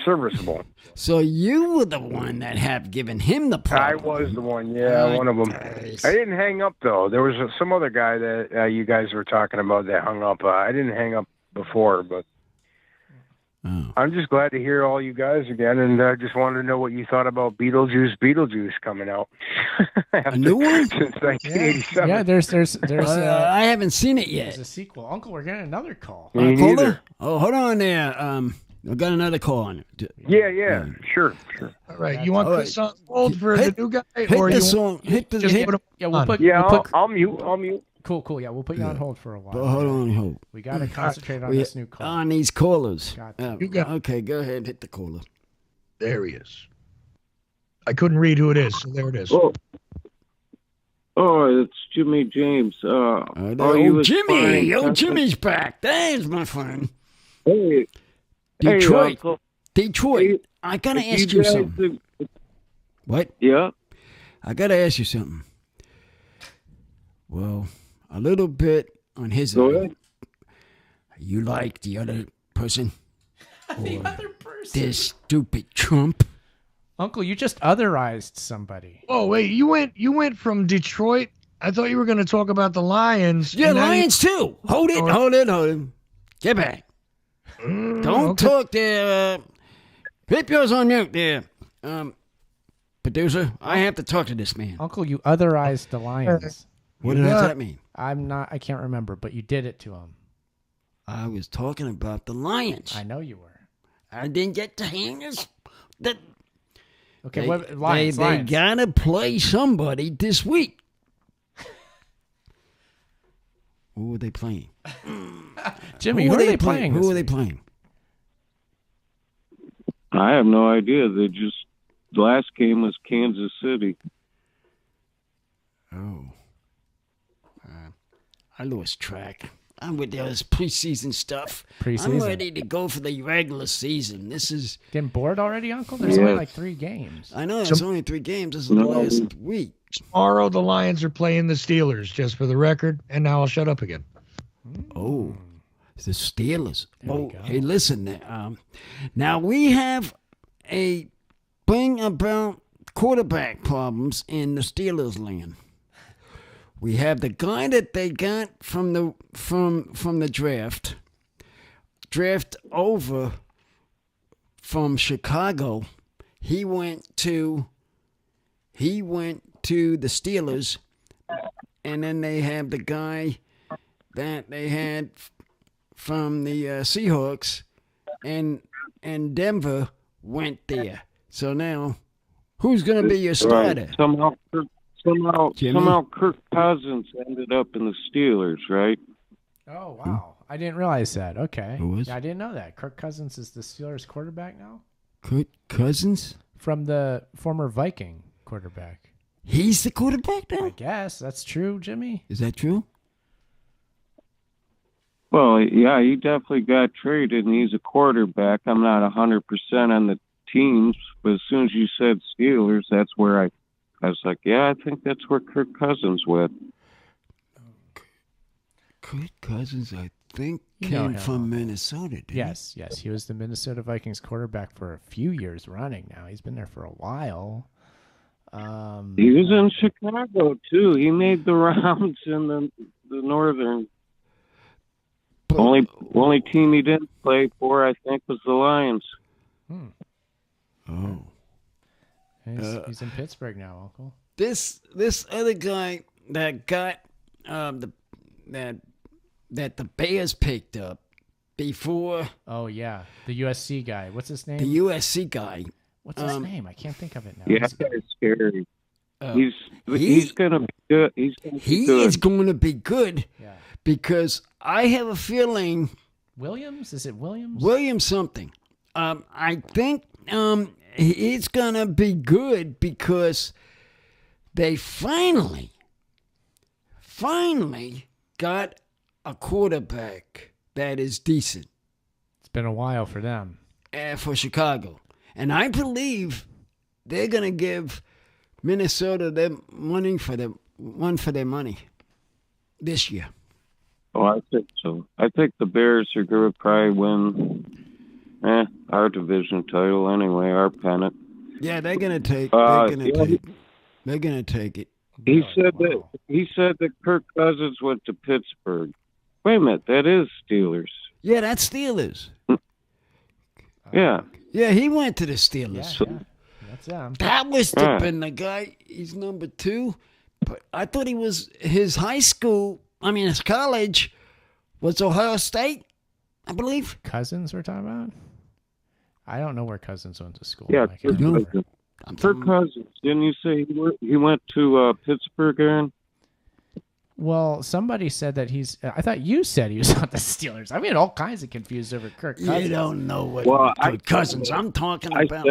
serviceable. So you were the one that have given him the problem. I was the one, one of them. Nice. I didn't hang up though. There was some other guy that you guys were talking about that hung up. I didn't hang up before, but. Oh. I'm just glad to hear all you guys again, and I just wanted to know what you thought about Beetlejuice coming out. A new one? Since 1987. Yeah, there's I haven't seen it yet. There's a sequel. Uncle, we're getting another call. Me neither. Oh, hold on there. We got another call on it. Yeah, sure. All right, you want Chris on hold for the new guy? Hit the song. I'll mute. Cool. Yeah, we'll put you on hold for a while. But hold on. We got to concentrate on this new call. On these callers. Okay, go ahead. Hit the caller. There he is. I couldn't read who it is, so there it is. Oh, it's Jimmy James. Jimmy! Jimmy's back. There's my friend. Hey. Detroit. Hey, Detroit. I got to ask you something. What? Yeah? I got to ask you something. Well, a little bit on his end. You like the other person? The other person? This stupid Trump? Uncle, you just otherized somebody. Oh, wait, you went from Detroit? I thought you were going to talk about the Lions. Yeah, Lions too. Hold it. Get back. Don't talk there. Keep yours on mute there. Producer, I have to talk to this man. Uncle, you otherized the Lions. What does that mean? I can't remember, but you did it to him. I was talking about the Lions. I know you were. I didn't get to hang this. Okay, Lions. They gotta play somebody this week. Who are they playing? Jimmy, who are they playing? Who are they playing? I have no idea. The last game was Kansas City. Oh. I lost track. I'm with this preseason stuff. I'm ready to go for the regular season. This is... Getting bored already, Uncle? There's only like 3 games. I know, there's only 3 games. This is the last week. Tomorrow, the Lions are playing the Steelers, just for the record. And now I'll shut up again. Oh, the Steelers. Hey, listen. Now, we have a thing about quarterback problems in the Steelers land. We have the guy that they got from the draft over from Chicago. He went to the Steelers, and then they have the guy that they had from the Seahawks, and and Denver went there. So now, who's going to be your starter? Right. Somehow Kirk Cousins ended up in the Steelers, right? Oh, wow. I didn't realize that. Okay. Who was? Yeah, I didn't know that. Kirk Cousins is the Steelers quarterback now? Kirk Cousins? From the former Viking quarterback. He's the quarterback now? I guess. That's true, Jimmy? Is that true? Well, yeah, he definitely got traded, and he's a quarterback. I'm not 100% on the teams, but as soon as you said Steelers, that's where I was like, yeah, I think that's where Kirk Cousins went. Kirk Cousins, I think, came from Minnesota, didn't Yes. He was the Minnesota Vikings quarterback for a few years running now. He's been there for a while. He was in Chicago, too. He made the rounds in the Northern. Only team he didn't play for, I think, was the Lions. Oh. He's in Pittsburgh now, Uncle. This other guy that got that the Bears picked up before. Oh yeah, the USC guy. What's his name? The USC guy. What's his name? I can't think of it now. Yeah, that guy's scary. He's gonna be good. He is going to be good. Yeah. Because I have a feeling. Williams? Is it Williams? Williams something. I think it's gonna be good because they finally got a quarterback that is decent. It's been a while for them. For Chicago. And I believe they're going to give Minnesota their money for their money this year. Oh, I think so. I think the Bears are going to probably win our division title anyway, our pennant. Yeah, they're going to take They're going to take it. He said that Kirk Cousins went to Pittsburgh. Wait a minute, that is Steelers. Yeah, that's Steelers. Yeah. Yeah, he went to the Steelers. Yeah. That's them. That must have been the guy. He's number 2. But I thought his college was Ohio State, I believe. Cousins we're talking about? I don't know where Cousins went to school. Yeah, Kirk Cousins. Didn't you say he went to Pittsburgh, Aaron? Well, somebody said that I thought you said he was on the Steelers. I mean, all kinds of confused over Kirk Cousins. You don't know what Kirk Cousins I'm talking about.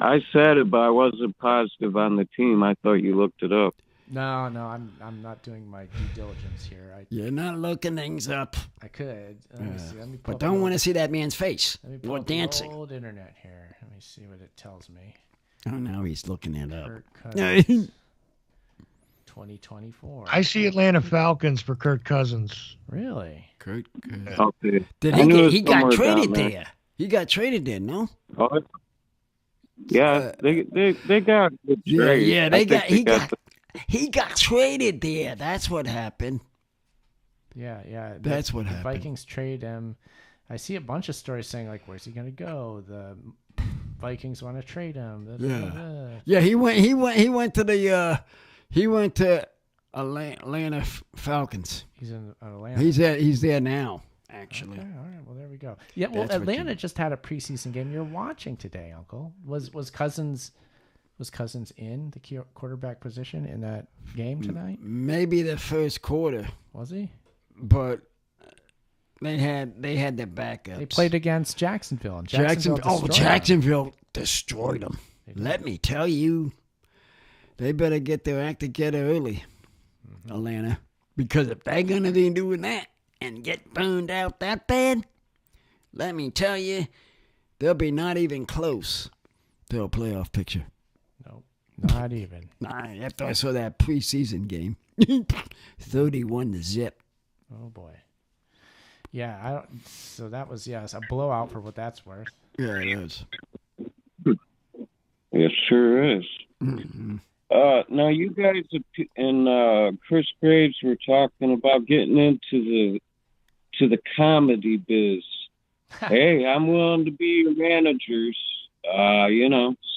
I said it, but I wasn't positive on the team. I thought you looked it up. No, I'm not doing my due diligence here. You're not looking things up. I could. Let me see. But don't want to see that man's face. Let me pull or up dancing. The old internet here. Let me see what it tells me. Oh, now he's looking it up. Kirk Cousins, 2024. I see Atlanta Falcons for Kirk Cousins. Really? Kirk Cousins. Okay. He got traded there. He got traded there, no? Oh, yeah, they got the trade. Yeah, he got traded there. That's what happened. Yeah. That's what happened. Vikings trade him. I see a bunch of stories saying like, where's he gonna go? The Vikings want to trade him. Yeah, he went to Atlanta Falcons. He's in Atlanta. He's there now. Actually. Okay, all right. Well, there we go. Yeah. Well, Atlanta just had a preseason game. You're watching today, Uncle. Was Cousins in the quarterback position in that game tonight? Maybe the first quarter. Was he? But they had their backups. They played against Jacksonville. And Jacksonville destroyed them. Let me tell you, they better get their act together early, Atlanta, because if they're gonna be doing that and get burned out that bad, let me tell you, they'll be not even close to a playoff picture. Nope, not even. After I saw that preseason game, 31-0. Oh boy. Yeah, so that was a blowout for what that's worth. Yeah, it is. It sure is. Mm-hmm. Now you guys and Chris Graves were talking about getting into the comedy biz. Hey, I'm willing to be your managers.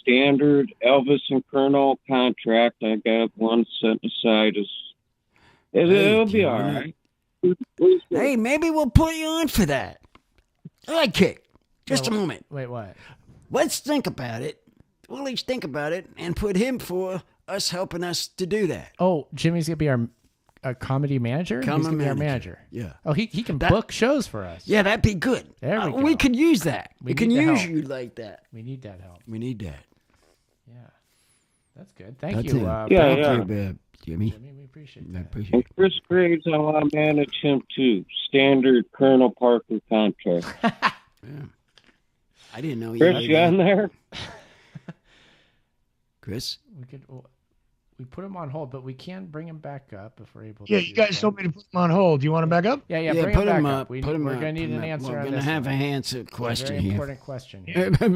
Standard Elvis and Colonel contract. I got one set aside. It'll be all right. Hey, maybe we'll put you on for that. All right, Kick. Just a moment. Wait, what? Let's think about it. We'll at least think about it and put him for us helping us to do that. Oh, Jimmy's gonna be our comedy manager. He's gonna be our manager. Yeah. Oh, he can book shows for us. Yeah, that'd be good. There we go. We could use that. We can need the use help. you like that. We need that help. We need that. Yeah, that's good. Thank That's you. it. Yeah. Jimmy. Jimmy, we appreciate I that. appreciate And it. Chris Graves, I want to manage him too. Standard Colonel Parker contract. Yeah. I didn't know you Chris, had you on that. there? Chris? We put him on hold, but we can bring him back up if we're able. Yeah, to you do guys that. told me to put him on hold. Do you want him back up? Yeah, Yeah, bring put him him back up. up. We're Put him going up, to need put him an up. answer We're on gonna this. have one. an answer question Very here. important question. Here. Very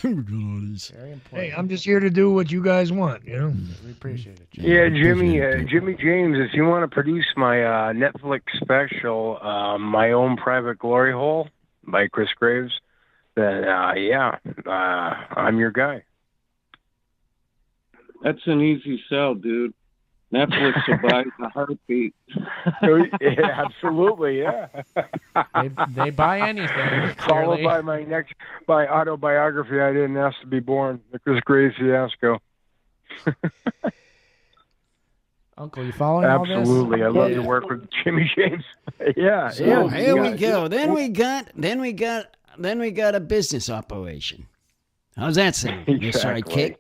important. Hey, I'm just here to do what you guys want, you know? We appreciate it. Jimmy. Yeah, Jimmy James, if you want to produce my Netflix special, My Own Private Glory Hole by Chris Graves, then I'm your guy. That's an easy sell, dude. Netflix will buy the heartbeat. Yeah, absolutely, yeah. They buy anything. Followed Clearly. by my autobiography, I Didn't Ask to Be Born, the Chris Graves fiasco. Uncle, you following all this? Absolutely, I love to work with Jimmy James. Yeah, So yeah. here we go. Then we got a business operation. How's that sound? Your sidekick?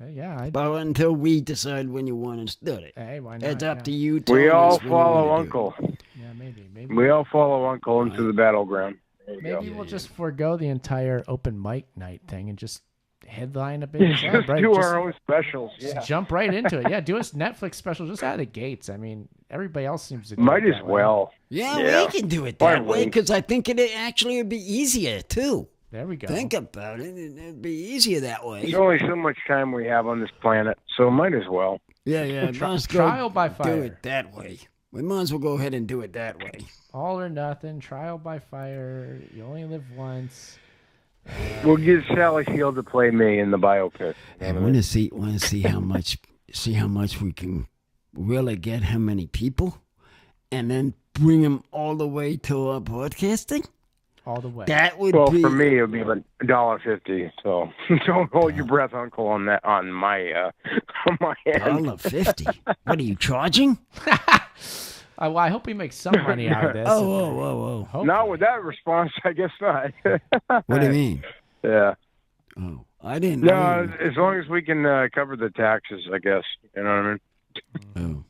Yeah. But until we decide when you want to do it. Hey, why not? It's up yeah. to you. We Tell all us when you follow wanna do it. Uncle. Yeah, maybe. We all follow Uncle into the battleground. There you Maybe go. we'll just forego the entire open mic night thing and just headline a big show. Just Right? do Just- our own specials. just Yeah. jump right into it. Yeah, do a Netflix special just out of the gates. I mean, everybody else seems to do Might it as that way. well. Yeah, Yeah. we can do it Why that way wait? because I think it actually would be easier too. There we go. Think about it. It'd be easier that way. There's only so much time we have on this planet, so might as well. Yeah. Let's go Trial by do fire. it that way. We might as well go ahead and do it that way. All or nothing. Trial by fire. You only live once. We'll get Sally Field to play me in the biopic. I want to see how much we can really get how many people, and then bring them all the way to our podcasting. All the way. That would Well, be for me, it would be like $1.50. So don't hold your breath, Uncle, on that on my on my end. $1.50. What are you charging? Well, I hope we make some money out of this. Oh. Hopefully. Not with that response, I guess not. What do you mean? Yeah. Oh, I didn't No, know. as long as we can cover the taxes, I guess. You know what I mean? Oh.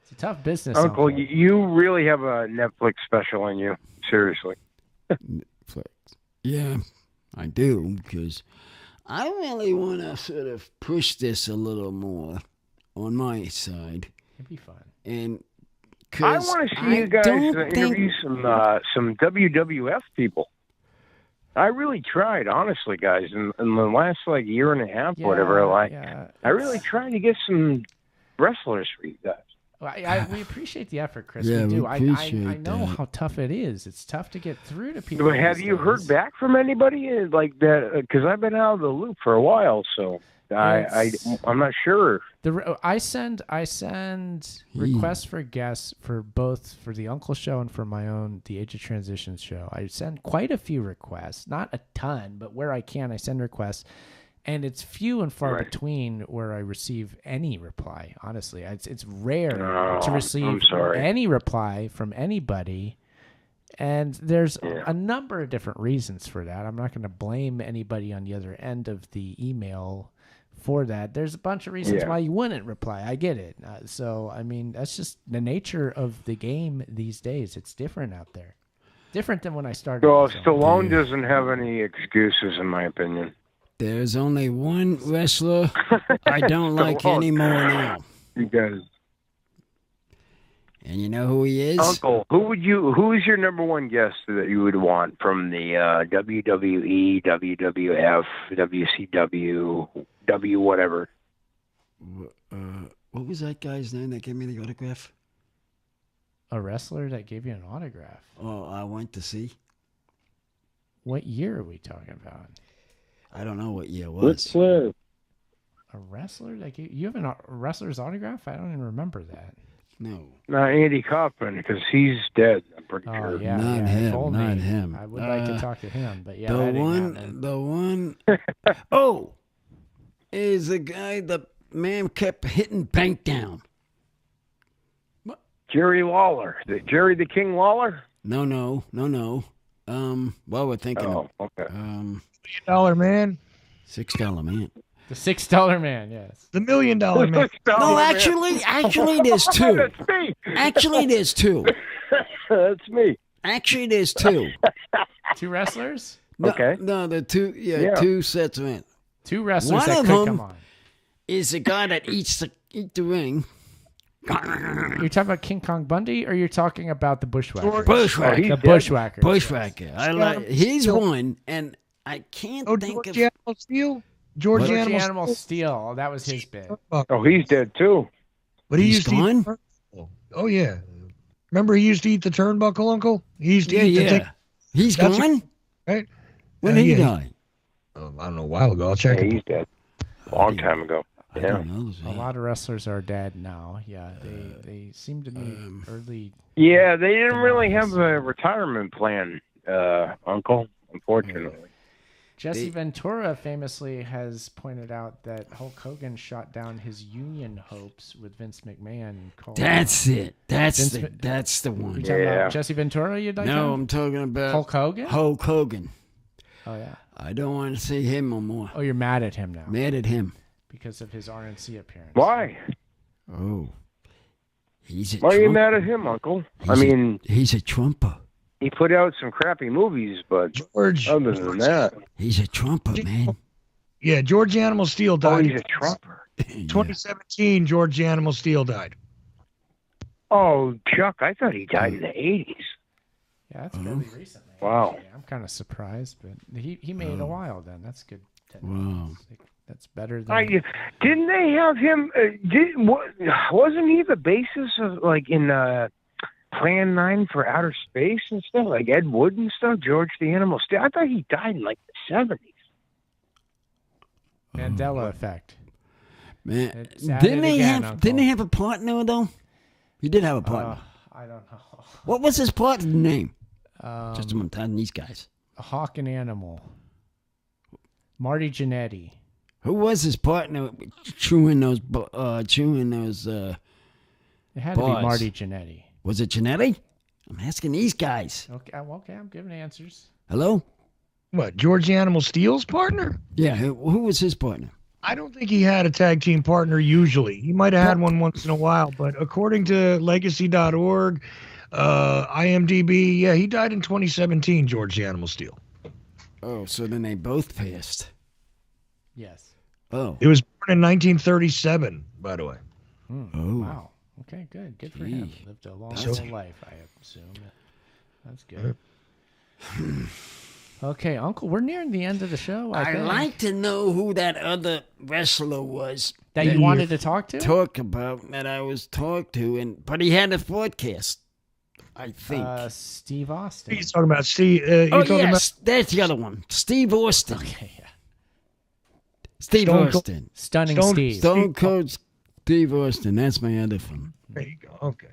It's a tough business, Uncle, you really have a Netflix special in you. Seriously. Yeah, I do, because I really want to sort of push this a little more on my side. It'd be fun. And I want to see you guys interview some WWF people. I really tried, honestly, guys, in the last year and a half, whatever. I really tried to get some wrestlers for you guys. Well, we appreciate the effort, Chris. Yeah, we do. we I appreciate know that. how tough it is. It's tough to get through to people. But have these you heard days. back from anybody like that? Because I've been out of the loop for a while, so I'm not sure. I send requests for guests for both for the Uncle Show and for my own The Age of Transitions show. I send quite a few requests, not a ton, but where I can, I send requests. And it's few and far between where I receive any reply. Honestly, it's rare to receive any reply from anybody. And there's a number of different reasons for that. I'm not going to blame anybody on the other end of the email for that. There's a bunch of reasons why you wouldn't reply. I get it. So, I mean, that's just the nature of the game these days. It's different out there. Different than when I started. Well, Stallone doesn't have any excuses, in my opinion. There's only one wrestler I don't like anymore now. You guys. And you know who he is? Uncle, who's your number one guest that you would want from the WWE, WWF, WCW, W whatever? What was that guy's name that gave me the autograph? A wrestler that gave you an autograph. Oh, I went to see. What year are we talking about? I don't know what year it was. Let's play. A wrestler that gave you have a wrestler's autograph? I don't even remember that. No. Not Andy Kaufman, because he's dead, I'm pretty Oh sure. yeah, Not yeah, him, told not me. him. I would like to talk to him, but yeah, the that ain't one, happening. the one. Oh, is the guy the man kept hitting bank down. Jerry Lawler. Jerry the King Lawler? No. Well, we're thinking Oh, okay. $1 man. $6 man. The $6 man, yes. The $1 million man. No, actually, there's two. That's me. Actually, there's two. That's me. Actually, there's two. Two wrestlers? No, Okay. No, the two. Yeah, Yeah. two sets of men. Two wrestlers One that of could them- come on. Is the guy that eat the ring. You're talking about King Kong Bundy, or you're talking about the Bushwhacker? Bushwhacker. he's The dead. Bushwhacker. Bushwhacker. I like. He's one, and I can't think George of. Animal Steel. George George Animal Animal Steel. That was his bit. Oh, he's dead, too. But he He's used gone? to eat the turnbuckle. Oh, yeah. Remember he used to eat the turnbuckle, Uncle? He used to Yeah, eat the thing, yeah. He's That's gone. right? When did he yeah. die? I don't know, a while ago. I'll check Yeah, it. he's dead. A long time ago. I Yeah. don't know. A lot of wrestlers are dead now. Yeah, they seem to be early. Yeah, they didn't really have a retirement plan, Uncle, unfortunately. Jesse Ventura famously has pointed out that Hulk Hogan shot down his union hopes with Vince McMahon. That's it. That's Vince the You one. talking Yeah. about Jesse Ventura? You'd like No, him? I'm talking about Hulk Hogan? Hulk Hogan. Oh yeah. I don't want to see him no more. Oh, you're mad at him now Mad at him. because of his RNC appearance. Why? Oh, he's a. Why are you Trump- mad at him, Uncle? I he's a- mean, he's a trumper. he put out some crappy movies, but George. other than that, He's a trumper, man. Yeah, George Animal Steel oh, died. he's a trumper. Yeah. 2017, George Animal Steel died. Oh, Chuck, I thought he died in the 80s. Yeah, that's fairly recently. Wow. actually. I'm kind of surprised, but he made it a while then. That's good. Wow. That's better than. Didn't they have him? Wasn't he the basis of in Plan 9 for Outer Space and stuff, like Ed Wood and stuff? George the Animal Steel. I thought he died in the 70s. Mandela effect. Man, It's at it again, Uncle. didn't he have a partner though? He did have a partner. I don't know. What was his partner's name? Just a minute, these guys. A hawk and animal. Marty Jannetty. Who was his partner chewing those? It had to be Bars. Marty Jannetty. Was it Janetti? I'm asking these guys. Okay, I'm giving answers. Hello? What, George Animal Steel's partner? Yeah, who was his partner? I don't think he had a tag team partner usually. He might have had one once in a while, but according to legacy.org, IMDb, yeah, he died in 2017, George the Animal Steel. Oh, so then they both passed. Yes. Oh. He was born in 1937, by the way. Oh. Wow. Okay, good. Good for him. Gee. Lived a long, That's- full life, I assume. That's good. Okay, Uncle, we're nearing the end of the show. I I'd think. like to know who that other wrestler was that you wanted to talk to. talk about that I was talked to, but he had a podcast. I think. Steve Austin. He's talking about Steve. Oh yes, that's the other one. Steve Austin. Okay, yeah. Steve Stone Cold- Austin. Stunning Stone- Steve. Stone Cold Steve Austin. That's my other one. There you go. Okay.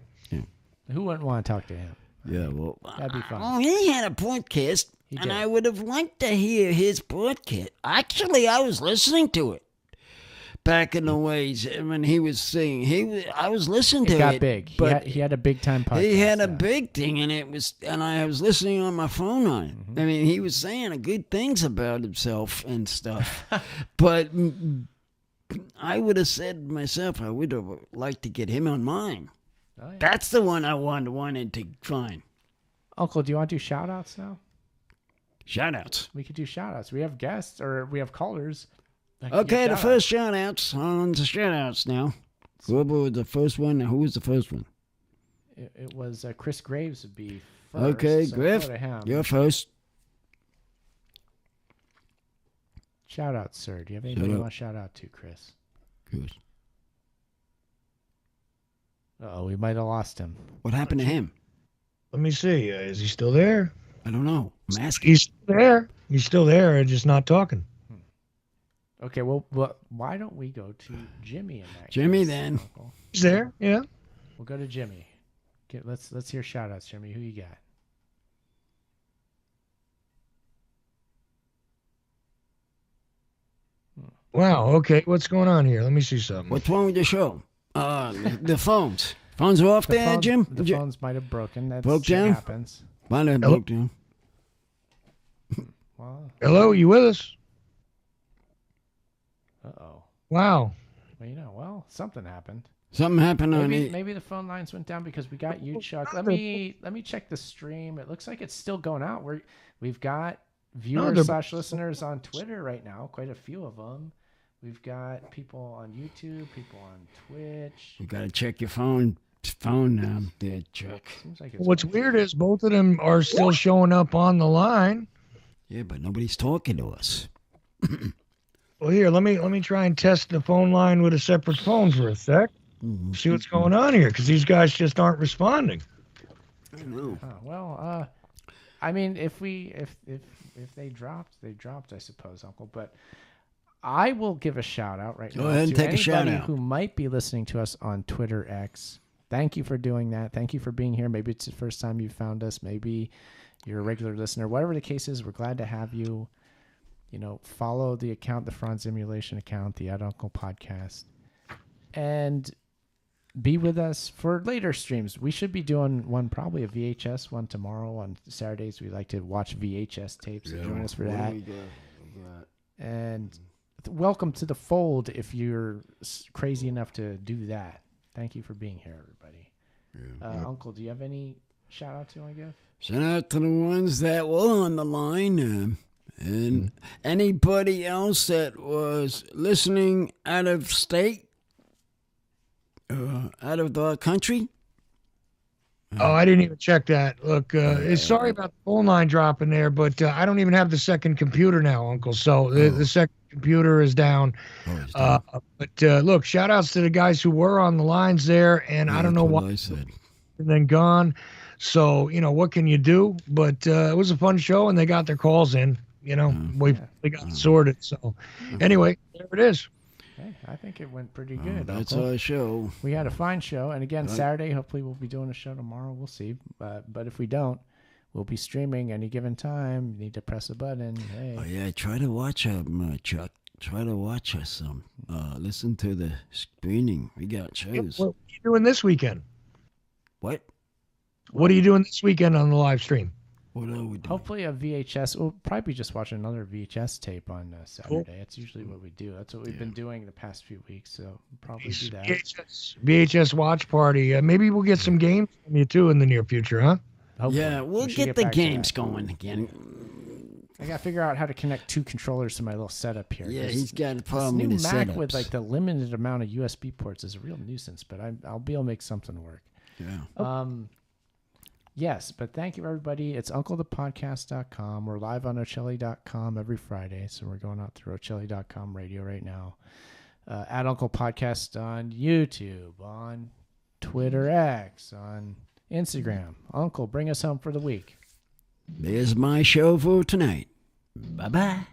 Who wouldn't want to talk to him? Yeah, well, That'd be fun. oh, he had a podcast, He and did. I would have liked to hear his podcast. Actually, I was listening to it back in the ways when he was singing. I was listening to It got it, big. but He had a big time podcast. he had a yeah. big thing, and I was listening on my phone on it. I mean, he was saying good things about himself and stuff, but I would have said myself, I would have liked to get him on mine. Oh, yeah. That's the one I wanted to find. Uncle, do you want to do shout outs now? Shout outs. We could do shout outs. We have guests or we have callers. that can Okay, give the shout-outs. first shout outs on the shout outs now. Who was the first one? Who was the first one? It was Chris Graves would be first. Okay, so Griff, go to him. you're first. Shout out, sir. Do you have anybody you out. want to shout out to, Chris? Good. Oh, we might have lost him. What happened to him? Let me see. Is he still there? I don't know. I'm asking. He's still there. He's still there, just not talking. Okay, well, why don't we go to Jimmy in that Jimmy case, then. Uncle? He's there. Yeah. We'll go to Jimmy. Let's hear shout outs, Jimmy. Who you got? Wow. Okay. What's going on here? Let me see something. What's wrong with the show? The phones. Phones are off there, Jim? The phones might have broken. That happens. Might have broke down. Wow. Hello, you with us? Uh-oh. Wow. Well, something happened. Something happened Maybe the phone lines went down because we got you, Chuck. Let me check the stream. It looks like it's still going out. We've got viewers / listeners on Twitter right now. Quite a few of them. We've got people on YouTube, people on Twitch. You got to check your phone now, there, Chuck. Seems like What's weird is both of them are still showing up on the line. Yeah, but nobody's talking to us. Well, here, let me try and test the phone line with a separate phone for a sec. See what's going on here, because these guys just aren't responding. I know. I mean, if they dropped, they dropped, I suppose, Uncle. But I will give a shout out right now. Go ahead and take a shout out. Who might be listening to us on Twitter X. Thank you for doing that. Thank you for being here. Maybe it's the first time you found us. Maybe you're a regular listener. Whatever the case is, we're glad to have you. Follow the account, the Franz Emulation account, the Uncle Podcast, and be with us for later streams. We should be doing one, probably a VHS one tomorrow. On Saturdays, we like to watch VHS tapes. So join us for that. And welcome to the fold if you're crazy enough to do that. Thank you for being here, everybody. Uncle, do you have any shout out to want to give? Shout out to the ones that were on the line. And anybody else that was listening out of state, out of the country. Oh, I didn't even check that. Look, sorry about the phone line dropping there, but I don't even have the second computer now, Uncle. So the second computer is down. But look, shout outs to the guys who were on the lines there, and I don't know why I said. And then gone. So, what can you do? But it was a fun show, and they got their calls in. We got it sorted. So anyway, there it is. Hey, I think it went pretty good. That's our show. We had a fine show. And again, Saturday, hopefully we'll be doing a show tomorrow. We'll see. But if we don't, we'll be streaming any given time. You need to press a button. Hey. Oh, yeah. Try to watch Chuck. Try to watch us some. Listen to the screening. We got shows. What are you doing this weekend? What? What are you doing this weekend on the live stream? What are we doing? Hopefully a VHS. We'll probably just watch another VHS tape on Saturday. Cool. That's usually what we do. That's what we've been doing the past few weeks. So we'll probably do that. VHS watch party. Maybe we'll get some games from you too in the near future, huh? Hopefully. Yeah, we'll get the games going again. I gotta figure out how to connect two controllers to my little setup here. Yeah, he's got a problem with his Mac setups. with like the limited amount of USB ports is a real nuisance, but I'll be able to make something work. Yeah. Yes, but thank you, everybody. It's UncleThePodcast.com. We're live on Ocelli.com every Friday, so we're going out through Ocelli.com radio right now. At Uncle Podcast on YouTube, on Twitter X, on Instagram. Uncle, bring us home for the week. There's my show for tonight. Bye-bye.